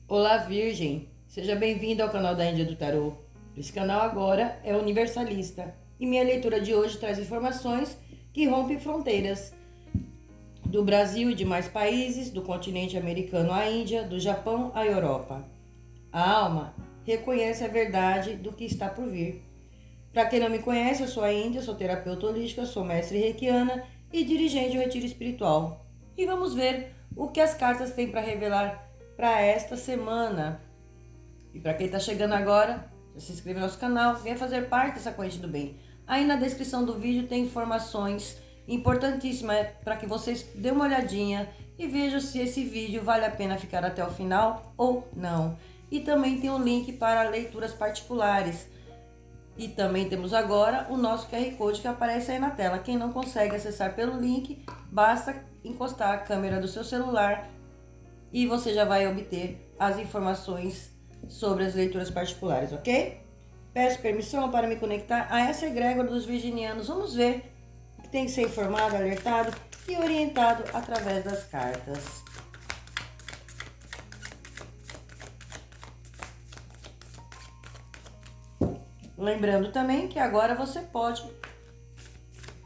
Olá, Virgem! Seja bem-vindo ao canal da Índia do Tarô. Esse canal agora é universalista e minha leitura de hoje traz informações que rompem fronteiras do Brasil e demais países, do continente americano à Índia, do Japão à Europa. A alma reconhece a verdade do que está por vir. Para quem não me conhece, eu sou a Índia, sou terapeuta holística, sou mestre reikiana e dirigente do retiro espiritual. E vamos ver o que as cartas têm para revelar para esta semana. E para quem está chegando agora, já se inscreve no nosso canal, venha fazer parte dessa corrente do bem. Aí na descrição do vídeo tem informações importantíssimas para que vocês dêem uma olhadinha e vejam se esse vídeo vale a pena ficar até o final ou não. E também tem um link para leituras particulares. E também temos agora o nosso QR Code que aparece aí na tela. Quem não consegue acessar pelo link, basta encostar a câmera do seu celular e você já vai obter as informações sobre as leituras particulares, ok? Peço permissão para me conectar a essa egrégora dos virginianos. Vamos ver o que tem que ser informado, alertado e orientado através das cartas. Lembrando também que agora você pode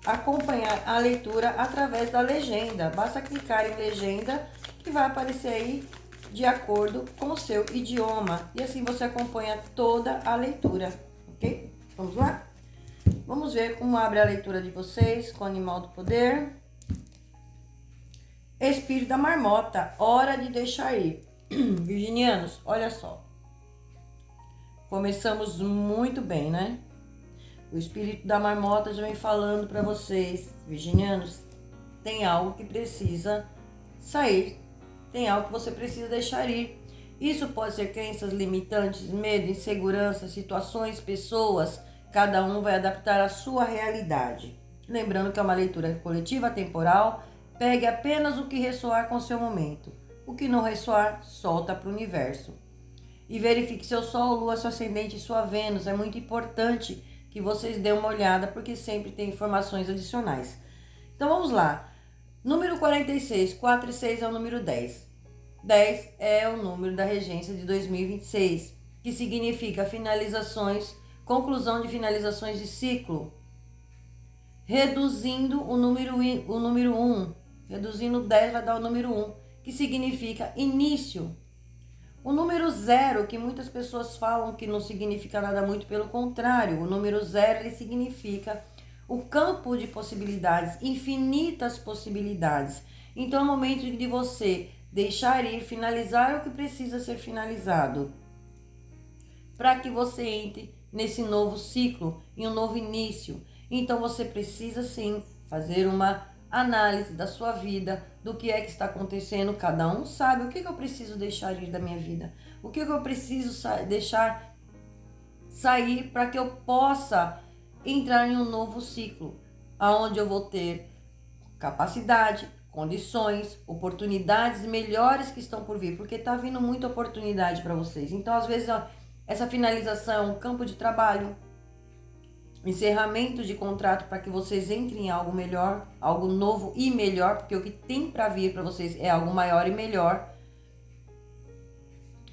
acompanhar a leitura através da legenda. Basta clicar em legenda que vai aparecer aí de acordo com o seu idioma. E assim você acompanha toda a leitura, ok? Vamos lá? Vamos ver como abre a leitura de vocês com o Animal do Poder. Espírito da Marmota, hora de deixar ir. Virginianos, olha só. Começamos muito bem, né? O Espírito da Marmota já vem falando para vocês, virginianos, tem algo que precisa sair. Tem algo que você precisa deixar ir. Isso pode ser crenças limitantes, medo, insegurança, situações, pessoas. Cada um vai adaptar a sua realidade. Lembrando que é uma leitura coletiva, temporal. Pegue apenas o que ressoar com o seu momento. O que não ressoar, solta para o universo. E verifique seu Sol, Lua, seu Ascendente e sua Vênus. É muito importante que vocês dêem uma olhada, porque sempre tem informações adicionais. Então vamos lá. Número 46, 4 e 6 é o número 10. 10 é o número da regência de 2026, que significa finalizações, conclusão de finalizações de ciclo. Reduzindo o número 1, reduzindo 10 vai dar o número 1, que significa início. O número 0, que muitas pessoas falam que não significa nada, muito pelo contrário. O número 0, ele significa o campo de possibilidades, infinitas possibilidades. Então é o momento de você deixar ir, finalizar o que precisa ser finalizado, para que você entre nesse novo ciclo, em um novo início. Então você precisa sim fazer uma análise da sua vida, do que é que está acontecendo. Cada um sabe o que eu preciso deixar ir da minha vida, o que eu preciso deixar sair para que eu possa entrar em um novo ciclo, aonde eu vou ter capacidade, condições, oportunidades melhores que estão por vir, porque está vindo muita oportunidade para vocês. Então, às vezes, essa finalização é um campo de trabalho, encerramento de contrato para que vocês entrem em algo melhor, algo novo e melhor, porque o que tem para vir para vocês é algo maior e melhor.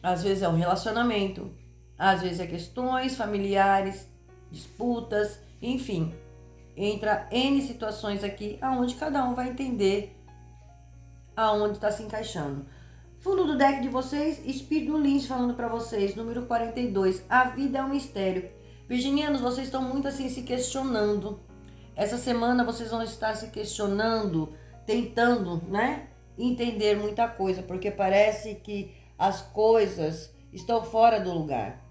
Às vezes é um relacionamento, às vezes é questões familiares, disputas, enfim. Entra N situações aqui, aonde cada um vai entender aonde está se encaixando. Fundo do deck de vocês, Espírito do Lins falando para vocês, número 42, a vida é um mistério. Virginianos, vocês estão muito assim se questionando. Essa semana vocês vão estar se questionando, tentando, né, entender muita coisa, porque parece que as coisas estão fora do lugar.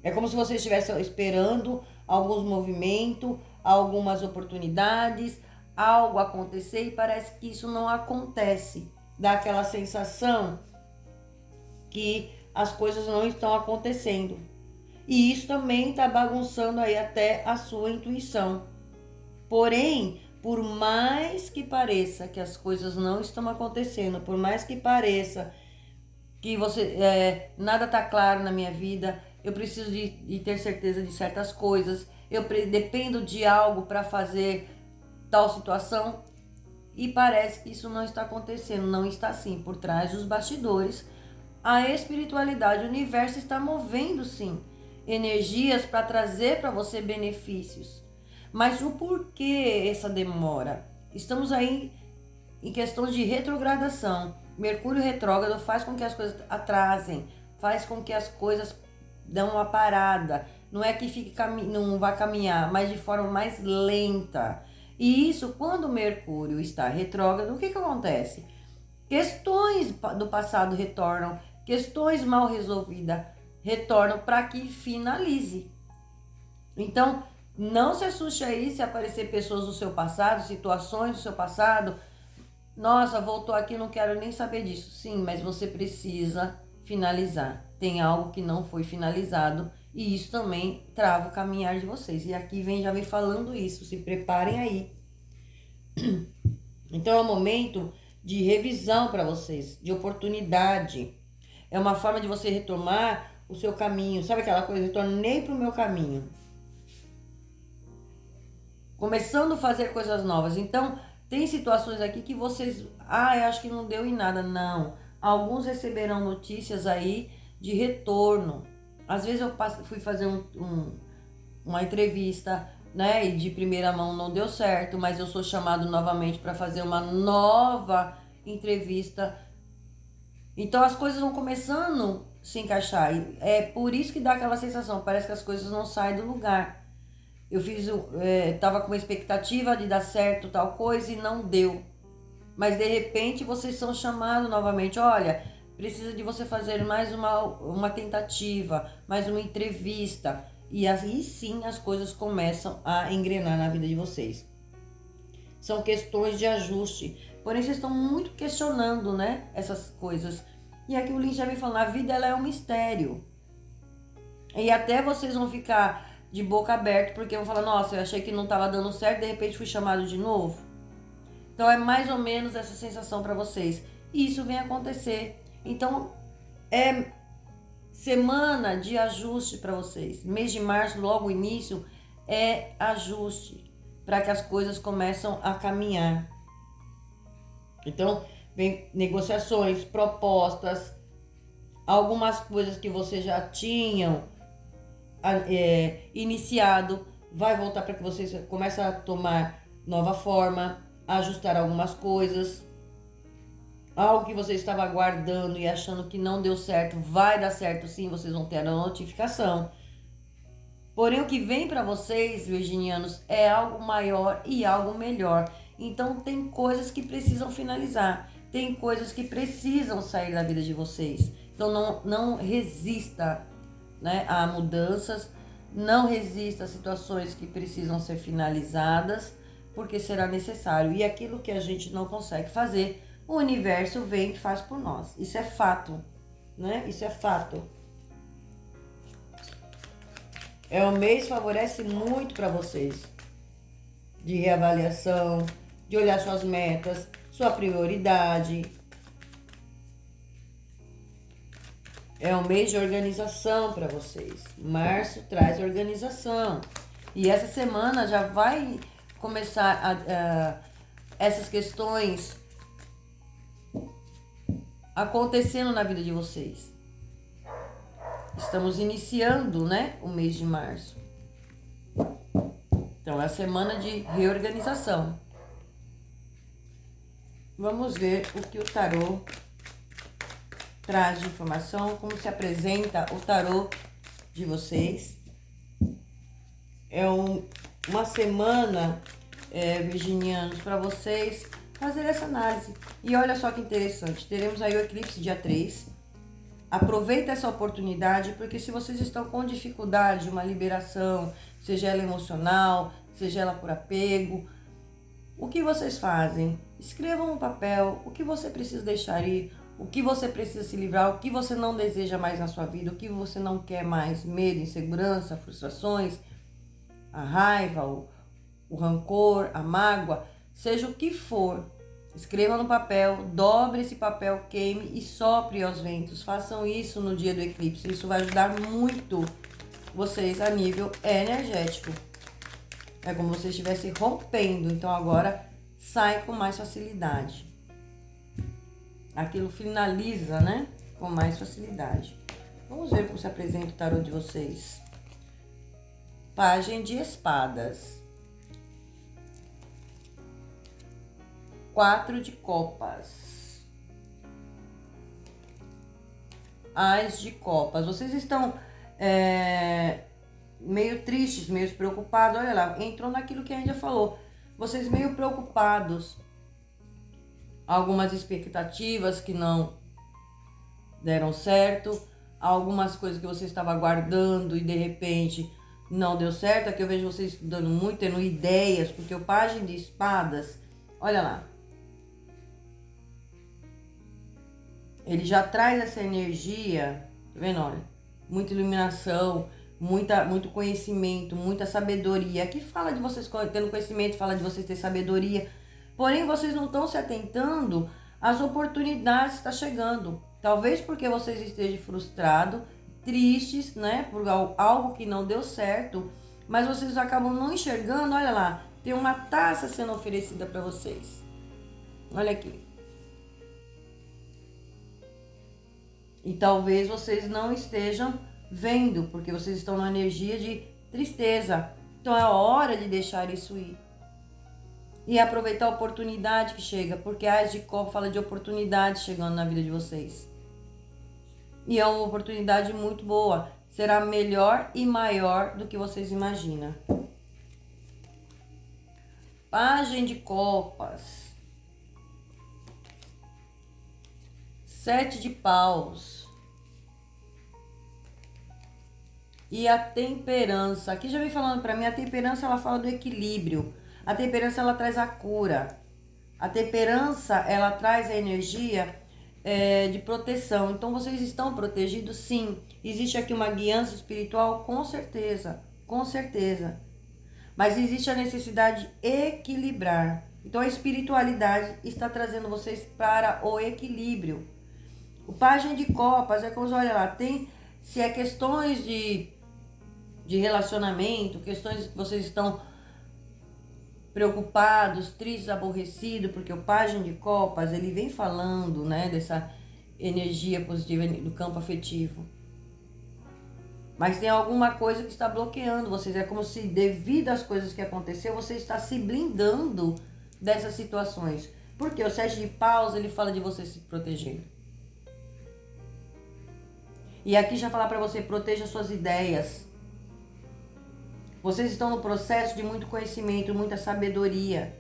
É como se vocês estivessem esperando alguns movimentos, algumas oportunidades, algo acontecer e parece que isso não acontece. Dá aquela sensação que as coisas não estão acontecendo. E isso também está bagunçando aí até a sua intuição. Porém, por mais que pareça que as coisas não estão acontecendo, por mais que pareça que nada está claro na minha vida, eu preciso de ter certeza de certas coisas, eu dependo de algo para fazer tal situação, e parece que isso não está acontecendo, não está assim. Por trás dos bastidores, a espiritualidade, o universo está movendo sim energias para trazer para você benefícios. Mas o porquê essa demora? Estamos aí em questão de retrogradação. Mercúrio retrógrado faz com que as coisas atrasem, faz com que as coisas dão uma parada. Não é que fique não vai caminhar, mas de forma mais lenta. E isso, quando o Mercúrio está retrógrado, o que acontece? Questões do passado retornam, questões mal resolvidas retornam para que finalize. Então, não se assuste aí se aparecer pessoas do seu passado, situações do seu passado. Nossa, voltou aqui, não quero nem saber disso. Sim, mas você precisa finalizar. Tem algo que não foi finalizado e isso também trava o caminhar de vocês. E aqui já vem falando isso, se preparem aí. Então é um momento de revisão para vocês, de oportunidade. É uma forma de você retomar o seu caminho. Sabe aquela coisa, retornei para o meu caminho. Começando a fazer coisas novas. Então, tem situações aqui que vocês... eu acho que não deu em nada. Não. Alguns receberão notícias aí de retorno. Às vezes eu fui fazer uma entrevista, né? E de primeira mão não deu certo, mas eu sou chamado novamente para fazer uma nova entrevista. Então as coisas vão começando a se encaixar. É por isso que dá aquela sensação, parece que as coisas não saem do lugar. Eu tava com uma expectativa de dar certo tal coisa e não deu. Mas de repente vocês são chamados novamente. Olha, precisa de você fazer mais uma tentativa, mais uma entrevista. E aí sim as coisas começam a engrenar na vida de vocês. São questões de ajuste. Porém, vocês estão muito questionando, né? Essas coisas. E aqui o Lin já me falou, a vida ela é um mistério. E até vocês vão ficar de boca aberta, porque vão falar, nossa, eu achei que não estava dando certo, de repente fui chamado de novo. Então é mais ou menos essa sensação para vocês. E isso vem acontecer. Então é semana de ajuste para vocês. Mês de março, logo o início, é ajuste para que as coisas começam a caminhar. Então, vem negociações, propostas, algumas coisas que vocês já tinham iniciado, vai voltar para que vocês comecem a tomar nova forma, ajustar algumas coisas. Algo que você estava aguardando e achando que não deu certo, vai dar certo sim, vocês vão ter a notificação. Porém, o que vem para vocês, virginianos, é algo maior e algo melhor. Então, tem coisas que precisam finalizar, tem coisas que precisam sair da vida de vocês. Então, não resista, né, a mudanças, não resista a situações que precisam ser finalizadas, porque será necessário. E aquilo que a gente não consegue fazer, o universo vem e faz por nós. Isso é fato, né? Isso é fato. O mês favorece muito para vocês. De reavaliação, de olhar suas metas, sua prioridade. É um mês de organização para vocês. Março traz organização. E essa semana já vai começar essas questões acontecendo na vida de vocês. Estamos iniciando, né, o mês de março. Então, é a semana de reorganização. Vamos ver o que o tarô traz de informação, como se apresenta o tarô de vocês. É uma semana, virginianos, para vocês fazer essa análise. E olha só que interessante, teremos aí o eclipse dia 3. Aproveita essa oportunidade, porque se vocês estão com dificuldade de uma liberação, seja ela emocional, seja ela por apego, o que vocês fazem? Escrevam no papel o que você precisa deixar ir, o que você precisa se livrar, o que você não deseja mais na sua vida, o que você não quer mais, medo, insegurança, frustrações, a raiva, o rancor, a mágoa, seja o que for. Escreva no papel, dobre esse papel, queime e sopre aos ventos. Façam isso no dia do eclipse. Isso vai ajudar muito vocês a nível energético. É como se vocês estivessem rompendo. Então agora sai com mais facilidade. Aquilo finaliza, né? com mais facilidade. Vamos ver como se apresenta o tarô de vocês. Pagem de espadas. 4 de copas. Ás de copas. Vocês estão meio tristes, meio preocupados. Olha lá, entrou naquilo que a Índia falou. Vocês meio preocupados. Algumas expectativas que não deram certo. Algumas coisas que você estava aguardando e de repente não deu certo. Aqui eu vejo vocês estudando muito, tendo ideias, porque o Pagem de Espadas, olha lá, ele já traz essa energia, tá vendo? Olha, muita iluminação, muito conhecimento, muita sabedoria. Aqui fala de vocês tendo conhecimento, fala de vocês ter sabedoria, porém vocês não estão se atentando às oportunidades que estão chegando. Talvez porque vocês estejam frustrados, tristes, né, por algo que não deu certo, mas vocês acabam não enxergando. Olha lá, tem uma taça sendo oferecida para vocês. Olha aqui. E talvez vocês não estejam vendo, porque vocês estão numa energia de tristeza. Então é hora de deixar isso ir. E aproveitar a oportunidade que chega, porque a Ás de Copas fala de oportunidade chegando na vida de vocês. E é uma oportunidade muito boa. Será melhor e maior do que vocês imaginam. Pagem de Copas. 7 de Paus. E a temperança. Aqui já vem falando para mim, a temperança ela fala do equilíbrio. A temperança ela traz a cura. A temperança ela traz a energia de proteção. Então vocês estão protegidos, sim. Existe aqui uma guiança espiritual, com certeza. Com certeza. Mas existe a necessidade de equilibrar. Então a espiritualidade está trazendo vocês para o equilíbrio. O Pagem de Copas é como, olha lá, se é questões de relacionamento, questões que vocês estão preocupados, tristes, aborrecidos, porque o Pagem de Copas, ele vem falando, né, dessa energia positiva do campo afetivo. Mas tem alguma coisa que está bloqueando vocês. É como se, devido às coisas que aconteceu, você está se blindando dessas situações. Porque o 7 de Paus, ele fala de você se proteger. E aqui já falar para você, proteja suas ideias. Vocês estão no processo de muito conhecimento, muita sabedoria.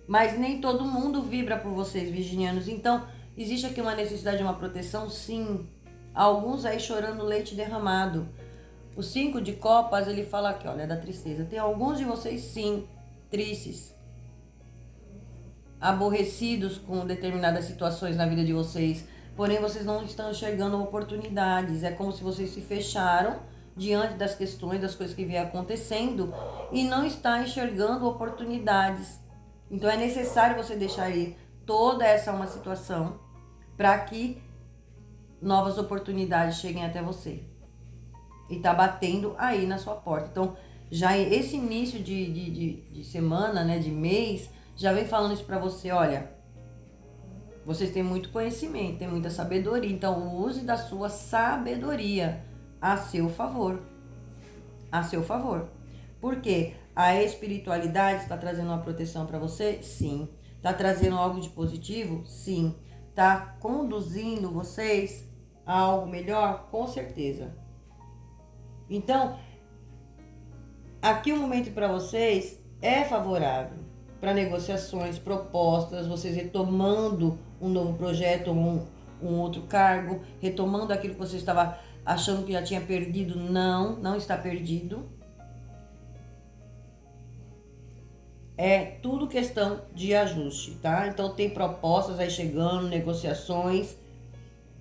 Mas nem todo mundo vibra por vocês, virginianos. Então, existe aqui uma necessidade de uma proteção, sim. Alguns aí chorando leite derramado. O 5 de Copas, ele fala aqui, olha, da tristeza. Tem alguns de vocês, sim, tristes. Aborrecidos com determinadas situações na vida de vocês. Porém, vocês não estão enxergando oportunidades. É como se vocês se fecharam diante das questões, das coisas que vem acontecendo e não está enxergando oportunidades. Então é necessário você deixar ir toda essa uma situação para que novas oportunidades cheguem até você. E tá batendo aí na sua porta. Então, já esse início de semana, né, de mês, já vem falando isso para você, olha, vocês têm muito conhecimento, têm muita sabedoria, então use da sua sabedoria a seu favor. A seu favor. Por quê? A espiritualidade está trazendo uma proteção para você? Sim. Está trazendo algo de positivo? Sim. Está conduzindo vocês a algo melhor? Com certeza. Então, aqui o momento para vocês é favorável para negociações, propostas, vocês retomando um novo projeto, um outro cargo, retomando aquilo que você estava achando que já tinha perdido. Não está perdido. É tudo questão de ajuste, tá? Então tem propostas aí chegando, negociações,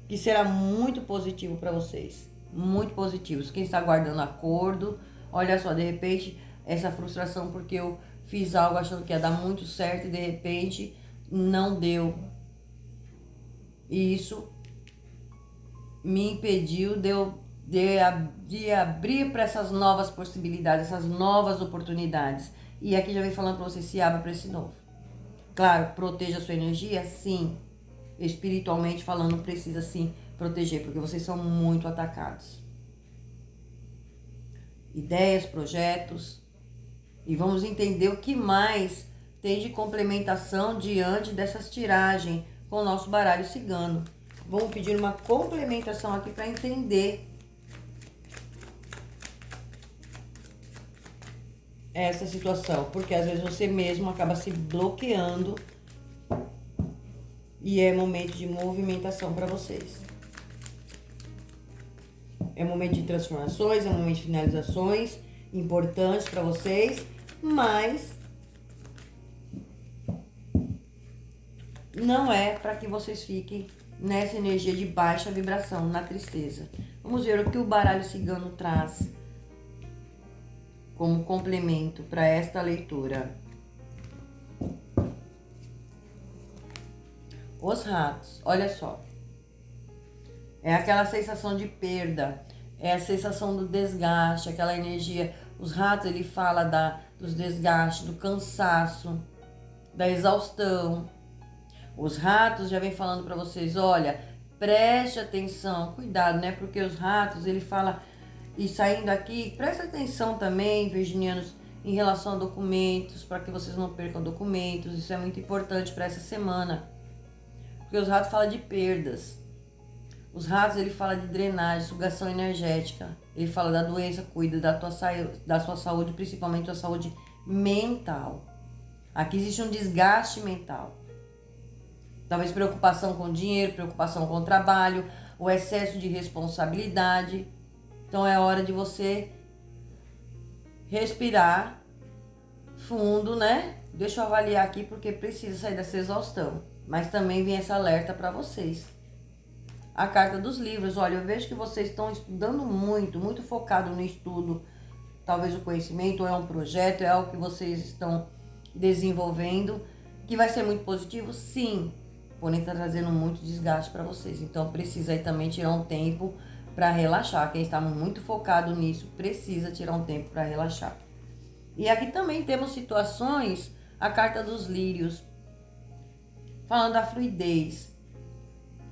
que será muito positivo para vocês. Muito positivos. Quem está aguardando acordo, olha só, de repente, essa frustração porque eu fiz algo achando que ia dar muito certo e de repente não deu. E isso me impediu de abrir para essas novas possibilidades, essas novas oportunidades. E aqui já vem falando para você, se abra para esse novo. Claro, proteja a sua energia, sim. espiritualmente falando, precisa se proteger, porque vocês são muito atacados. Ideias, projetos, e vamos entender o que mais tem de complementação diante dessas tiragens com o nosso baralho cigano. Vamos pedir uma complementação aqui para entender essa situação, porque às vezes você mesmo acaba se bloqueando e é momento de movimentação para vocês. É momento de transformações, é momento de finalizações importantes para vocês, mas não é para que vocês fiquem nessa energia de baixa vibração, na tristeza. Vamos ver o que o baralho cigano traz como complemento para esta leitura. Os ratos, olha só. É aquela sensação de perda, é a sensação do desgaste, aquela energia. Os ratos, ele fala dos desgastes, do cansaço, da exaustão. Os ratos já vem falando para vocês, olha, preste atenção, cuidado, né? Porque os ratos, ele fala, e saindo aqui, preste atenção também, virginianos, em relação a documentos, para que vocês não percam documentos. Isso é muito importante para essa semana. Porque os ratos falam de perdas. Os ratos, ele fala de drenagem, sugação energética. Ele fala da doença, cuida da sua saúde, principalmente da saúde mental. Aqui existe um desgaste mental. Talvez preocupação com dinheiro, preocupação com o trabalho, o excesso de responsabilidade. Então é hora de você respirar fundo, né? Deixa eu avaliar aqui porque precisa sair dessa exaustão. Mas também vem esse alerta para vocês. A carta dos livros, olha, eu vejo que vocês estão estudando muito, muito focado no estudo. Talvez o conhecimento, ou é um projeto, é algo que vocês estão desenvolvendo, que vai ser muito positivo, sim. Porém, está trazendo muito desgaste para vocês. Então, precisa aí também tirar um tempo para relaxar. Quem está muito focado nisso, precisa tirar um tempo para relaxar. E aqui também temos situações, a carta dos lírios, falando da fluidez,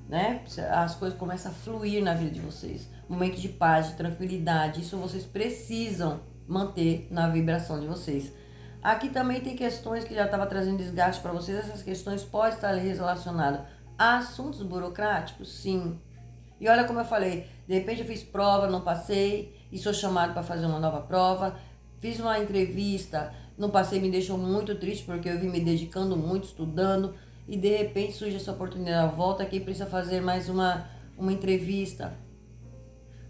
né? As coisas começam a fluir na vida de vocês. Momento de paz, de tranquilidade. Isso vocês precisam manter na vibração de vocês. Aqui também tem questões que já estava trazendo desgaste para vocês. Essas questões podem estar relacionadas a assuntos burocráticos, sim. E olha como eu falei, de repente eu fiz prova, não passei, e sou chamado para fazer uma nova prova. Fiz uma entrevista, não passei, me deixou muito triste, porque eu vim me dedicando muito, estudando, e de repente surge essa oportunidade, volta aqui, precisa fazer mais uma entrevista.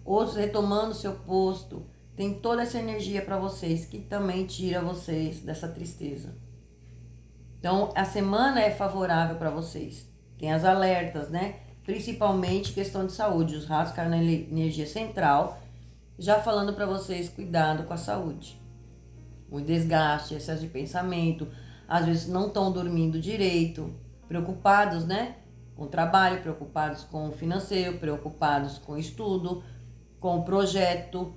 Outros retomando seu posto. Tem toda essa energia para vocês, que também tira vocês dessa tristeza. Então, a semana é favorável para vocês. Tem as alertas, né? Principalmente questão de saúde. Os ratos caem na energia central, já falando para vocês, cuidado com a saúde. O desgaste, excesso de pensamento, às vezes não estão dormindo direito, preocupados, né? Com o trabalho, preocupados com o financeiro, preocupados com o estudo, com o projeto,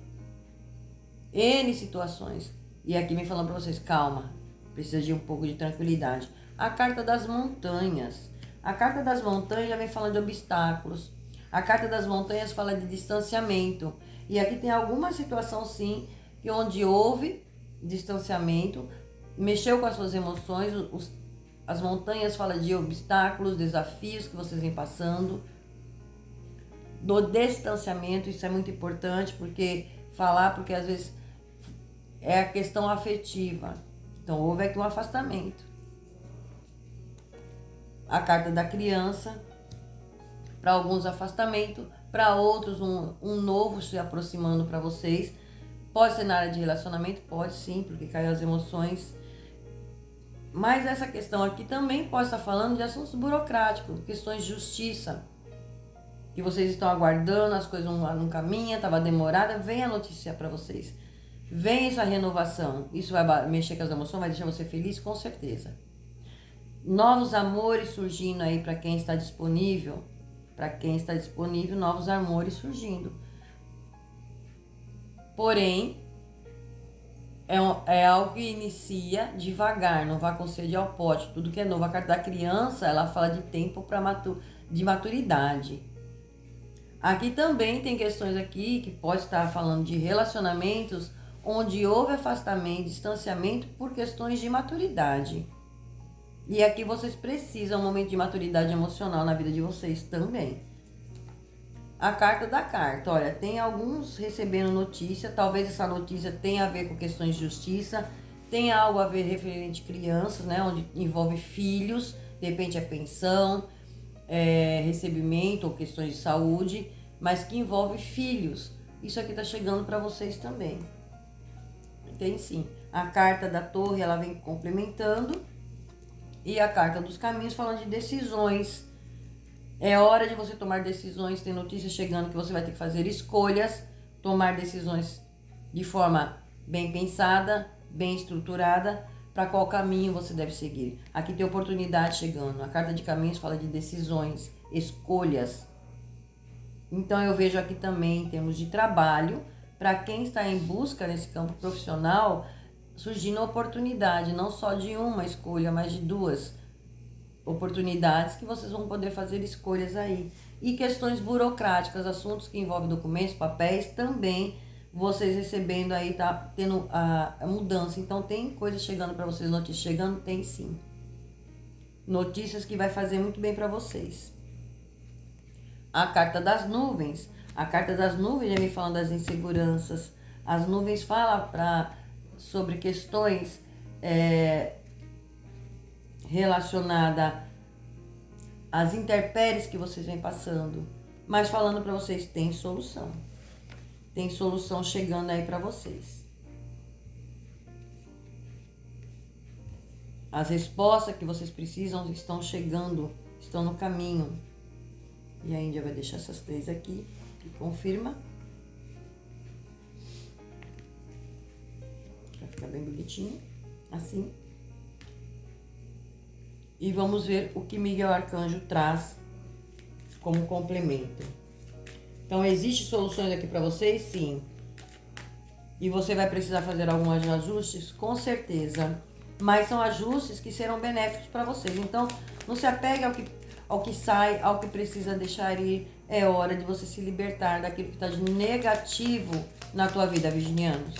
N situações. E aqui me falando para vocês, calma, precisa de um pouco de tranquilidade. A carta das montanhas. A carta das montanhas já vem falando de obstáculos. A carta das montanhas fala de distanciamento. E aqui tem alguma situação, sim, que onde houve distanciamento, mexeu com as suas emoções. As montanhas falam de obstáculos, desafios que vocês vêm passando. Do distanciamento, isso é muito importante, porque às vezes é a questão afetiva. Então, houve aqui um afastamento. A carta da criança, para alguns afastamento, para outros um novo se aproximando para vocês. Pode ser na área de relacionamento? Pode sim, porque caiu as emoções. Mas essa questão aqui também pode estar falando de assuntos burocráticos, questões de justiça. Que vocês estão aguardando, as coisas não caminham, estava demorada, vem a notícia para vocês. Vem essa renovação. Isso vai mexer com as emoções, vai deixar você feliz, com certeza. Novos amores surgindo aí para quem está disponível. Para quem está disponível, novos amores surgindo. Porém, É algo que inicia devagar, não vá com sede ao pote, tudo que é novo. A carta da criança, ela fala de tempo de maturidade. Aqui também tem questões aqui que pode estar falando de relacionamentos onde houve afastamento, distanciamento por questões de maturidade. E aqui vocês precisam um momento de maturidade emocional na vida de vocês também. A carta da carta, olha, tem alguns recebendo notícia, talvez essa notícia tenha a ver com questões de justiça, tenha algo a ver referente a crianças, né, onde envolve filhos, de repente é pensão, recebimento ou questões de saúde, mas que envolve filhos. Isso aqui tá chegando para vocês também. Tem sim. A carta da torre, ela vem complementando, e a carta dos caminhos falando de decisões. É hora de você tomar decisões, tem notícias chegando que você vai ter que fazer escolhas, tomar decisões de forma bem pensada, bem estruturada, para qual caminho você deve seguir. Aqui tem oportunidade chegando, a carta de caminhos fala de decisões, escolhas. Então eu vejo aqui também em termos de trabalho, para quem está em busca nesse campo profissional, surgindo oportunidade, não só de uma escolha, mas de duas oportunidades que vocês vão poder fazer escolhas aí. E questões burocráticas, assuntos que envolvem documentos, papéis, também vocês recebendo aí, tá tendo a mudança. Então tem coisas chegando para vocês, notícias chegando, tem sim. Notícias que vai fazer muito bem para vocês. A carta das nuvens. A carta das nuvens já me falando das inseguranças. As nuvens falam sobre questões relacionadas às intempéries que vocês vêm passando, mas falando para vocês, tem solução. Tem solução chegando aí para vocês. As respostas que vocês precisam estão chegando, estão no caminho. E a Índia vai deixar essas três aqui, que confirma. Vai ficar bem bonitinho, assim. E vamos ver o que Miguel Arcanjo traz como complemento. Então, existem soluções aqui para vocês? Sim. E você vai precisar fazer alguns ajustes? Com certeza. Mas são ajustes que serão benéficos para vocês. Então, não se apegue ao que sai, ao que precisa deixar ir. É hora de você se libertar daquilo que está de negativo na tua vida, virginianos.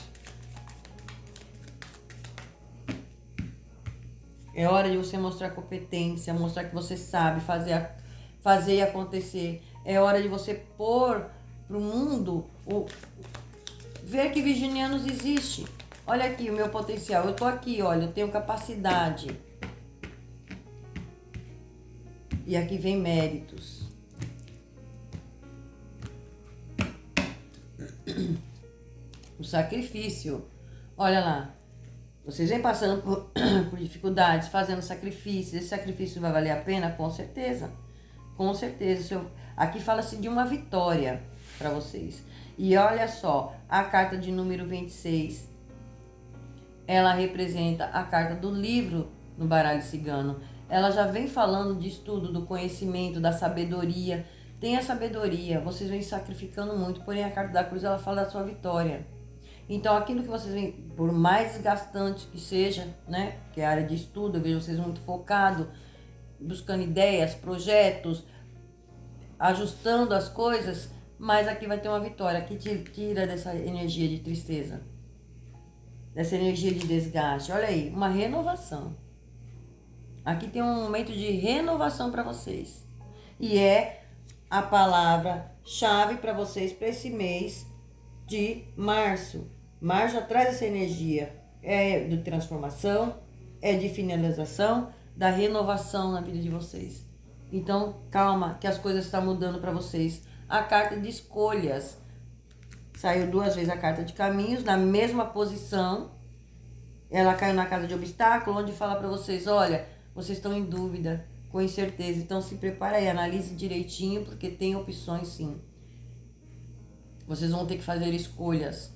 É hora de você mostrar competência, mostrar que você sabe fazer e acontecer. É hora de você pôr pro mundo, ver que virginianos existe. Olha aqui o meu potencial, eu tô aqui, olha, eu tenho capacidade. E aqui vem méritos. O sacrifício. Olha lá. Vocês vêm passando por dificuldades, fazendo sacrifícios. Esse sacrifício vai valer a pena? Com certeza. Com certeza. Aqui fala-se de uma vitória para vocês. E olha só, a carta de número 26, ela representa a carta do livro no baralho cigano. Ela já vem falando de estudo, do conhecimento, da sabedoria. Tem a sabedoria, vocês vêm sacrificando muito, porém a carta da cruz, ela fala da sua vitória. Então, aquilo que vocês veem, por mais desgastante que seja, né? Que é a área de estudo, eu vejo vocês muito focados, buscando ideias, projetos, ajustando as coisas, mas aqui vai ter uma vitória, que te tira dessa energia de tristeza, dessa energia de desgaste. Olha aí, uma renovação. Aqui tem um momento de renovação para vocês. E é a palavra-chave para vocês para esse mês de março. Março já traz essa energia, de transformação, de finalização, da renovação na vida de vocês. Então, calma, que as coisas estão mudando para vocês. A carta de escolhas. Saiu 2 vezes a carta de caminhos, na mesma posição. Ela caiu na casa de obstáculo, onde fala para vocês, olha, vocês estão em dúvida, com incerteza. Então, se prepara aí, analise direitinho, porque tem opções sim. Vocês vão ter que fazer escolhas.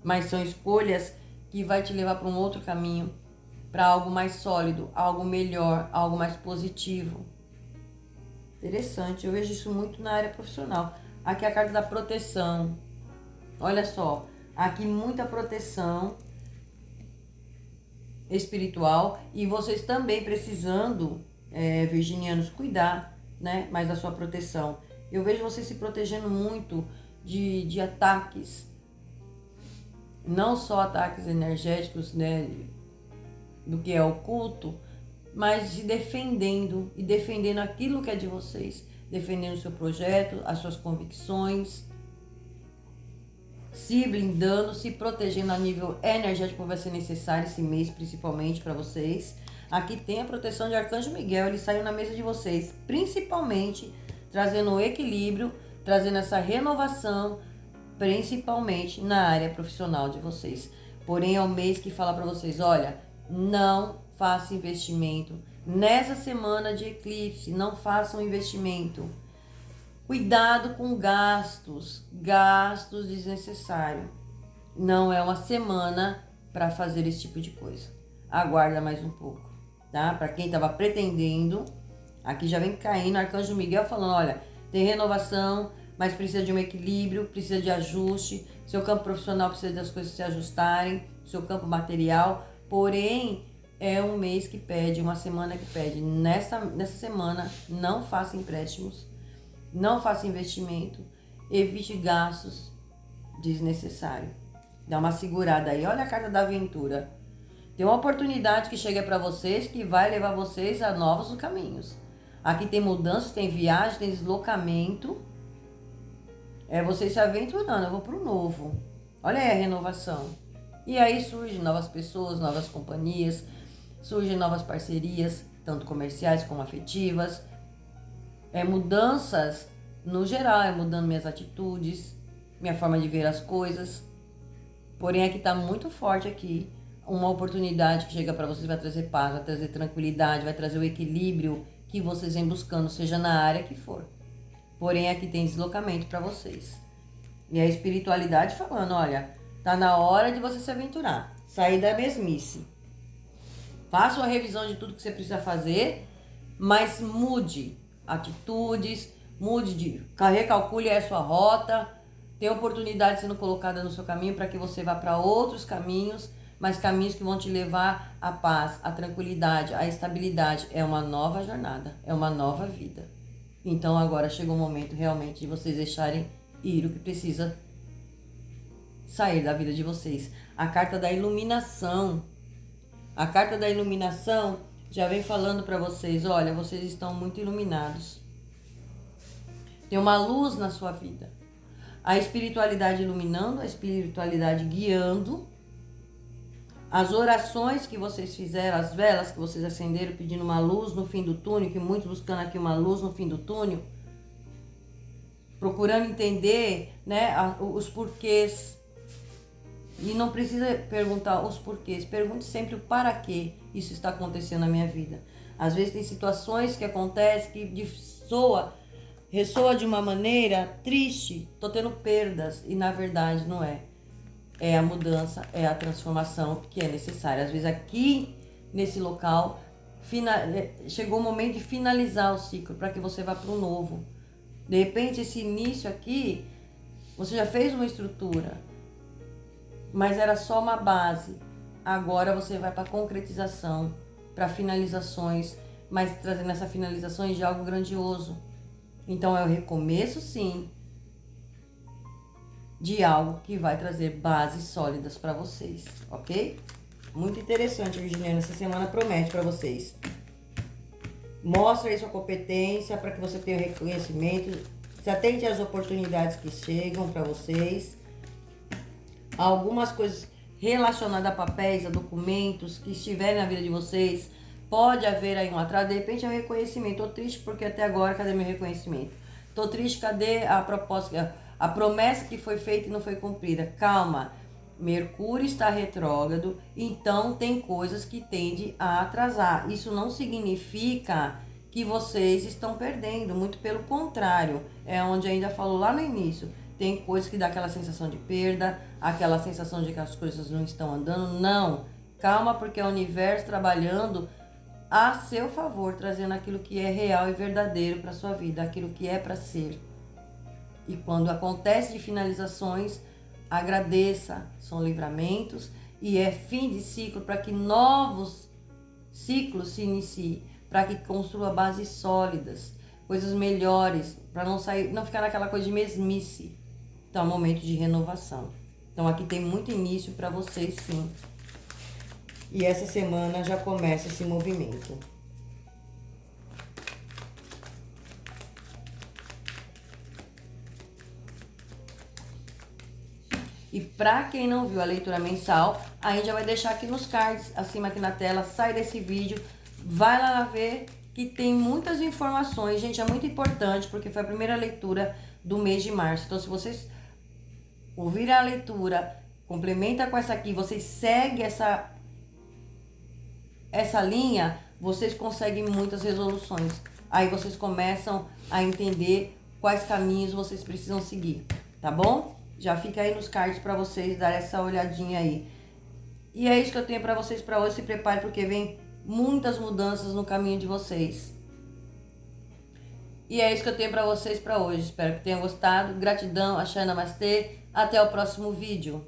Mas são escolhas que vai te levar para um outro caminho, para algo mais sólido, algo melhor, algo mais positivo. Interessante, eu vejo isso muito na área profissional. Aqui é a carta da proteção. Olha só, aqui muita proteção, espiritual, e vocês também precisando, virginianos, cuidar, né, mais da sua proteção. Eu vejo vocês se protegendo muito de ataques, não só ataques energéticos, né, do que é oculto, mas de defendendo aquilo que é de vocês, defendendo o seu projeto, as suas convicções, se blindando, se protegendo a nível energético, vai ser necessário esse mês, principalmente para vocês. Aqui tem a proteção de Arcanjo Miguel, ele saiu na mesa de vocês, principalmente trazendo o equilíbrio, trazendo essa renovação, principalmente na área profissional de vocês. Porém, é um mês que fala para vocês, olha, não faça investimento. Nessa semana de eclipse, não faça um investimento. Cuidado com gastos desnecessários. Não é uma semana para fazer esse tipo de coisa. Aguarda mais um pouco, tá? Para quem estava pretendendo, aqui já vem caindo Arcanjo Miguel falando, olha, tem renovação, mas precisa de um equilíbrio, precisa de ajuste. Seu campo profissional precisa das coisas se ajustarem, seu campo material. Porém, é um mês que pede, uma semana que pede. Nessa semana, não faça empréstimos, não faça investimento, evite gastos desnecessários. Dá uma segurada aí. Olha a carta da aventura. Tem uma oportunidade que chega para vocês que vai levar vocês a novos caminhos. Aqui tem mudanças, tem viagem, tem deslocamento. É vocês se aventurando, eu vou pro novo. Olha aí a renovação. E aí surgem novas pessoas, novas companhias, surgem novas parcerias, tanto comerciais como afetivas. Mudanças no geral, mudando minhas atitudes, minha forma de ver as coisas. Porém, aqui está muito forte aqui uma oportunidade que chega para vocês, vai trazer paz, vai trazer tranquilidade, vai trazer o equilíbrio que vocês vêm buscando, seja na área que for. Porém, aqui tem deslocamento para vocês. E a espiritualidade falando, olha, tá na hora de você se aventurar, sair da mesmice. Faça uma revisão de tudo que você precisa fazer, mas mude atitudes, recalcule a sua rota, tem oportunidade sendo colocada no seu caminho para que você vá para outros caminhos, mas caminhos que vão te levar à paz, à tranquilidade, à estabilidade. É uma nova jornada, é uma nova vida. Então agora chegou o momento realmente de vocês deixarem ir o que precisa sair da vida de vocês. A carta da iluminação. A carta da iluminação já vem falando para vocês, olha, vocês estão muito iluminados. Tem uma luz na sua vida. A espiritualidade iluminando, a espiritualidade guiando. As orações que vocês fizeram, as velas que vocês acenderam pedindo uma luz no fim do túnel, que muitos buscando aqui uma luz no fim do túnel, procurando entender, né, os porquês. E não precisa perguntar os porquês, pergunte sempre o para que isso está acontecendo na minha vida. Às vezes tem situações que acontecem que ressoa de uma maneira triste, estou tendo perdas, e na verdade não é. É a mudança, é a transformação que é necessária. Às vezes aqui, nesse local, chegou o momento de finalizar o ciclo, para que você vá para o novo. De repente, esse início aqui, você já fez uma estrutura, mas era só uma base. Agora você vai para a concretização, para finalizações, mas trazendo essa finalização de algo grandioso. Então é o recomeço, sim, de algo que vai trazer bases sólidas para vocês, ok? Muito interessante, Virginiana, essa semana promete para vocês. Mostra aí sua competência para que você tenha reconhecimento, se atente às oportunidades que chegam para vocês. Algumas coisas relacionadas a papéis, a documentos que estiverem na vida de vocês, pode haver aí um atraso, de repente é um reconhecimento. Tô triste porque até agora, cadê meu reconhecimento? Tô triste, cadê a proposta, a promessa que foi feita e não foi cumprida? Calma, Mercúrio está retrógrado, então tem coisas que tendem a atrasar. Isso não significa que vocês estão perdendo, muito pelo contrário, é onde ainda falou lá no início. Tem coisas que dá aquela sensação de perda, aquela sensação de que as coisas não estão andando. Não, calma, porque é o universo trabalhando a seu favor, trazendo aquilo que é real e verdadeiro para sua vida, aquilo que é para ser. E quando acontece de finalizações, agradeça, são livramentos, e é fim de ciclo para que novos ciclos se iniciem, para que construa bases sólidas, coisas melhores, para não ficar naquela coisa de mesmice. Então é um momento de renovação. Então aqui tem muito início para vocês, sim. E essa semana já começa esse movimento. E para quem não viu a leitura mensal, a gente já vai deixar aqui nos cards, acima aqui na tela, sai desse vídeo, vai lá ver que tem muitas informações. Gente, é muito importante porque foi a primeira leitura do mês de março. Então, se vocês ouvirem a leitura, complementa com essa aqui, vocês seguem essa linha, vocês conseguem muitas resoluções. Aí vocês começam a entender quais caminhos vocês precisam seguir, tá bom? Já fica aí nos cards para vocês darem essa olhadinha aí. E é isso que eu tenho para vocês para hoje. Se prepare porque vem muitas mudanças no caminho de vocês. E é isso que eu tenho para vocês para hoje. Espero que tenham gostado. Gratidão, Axé Namastê. Até o próximo vídeo.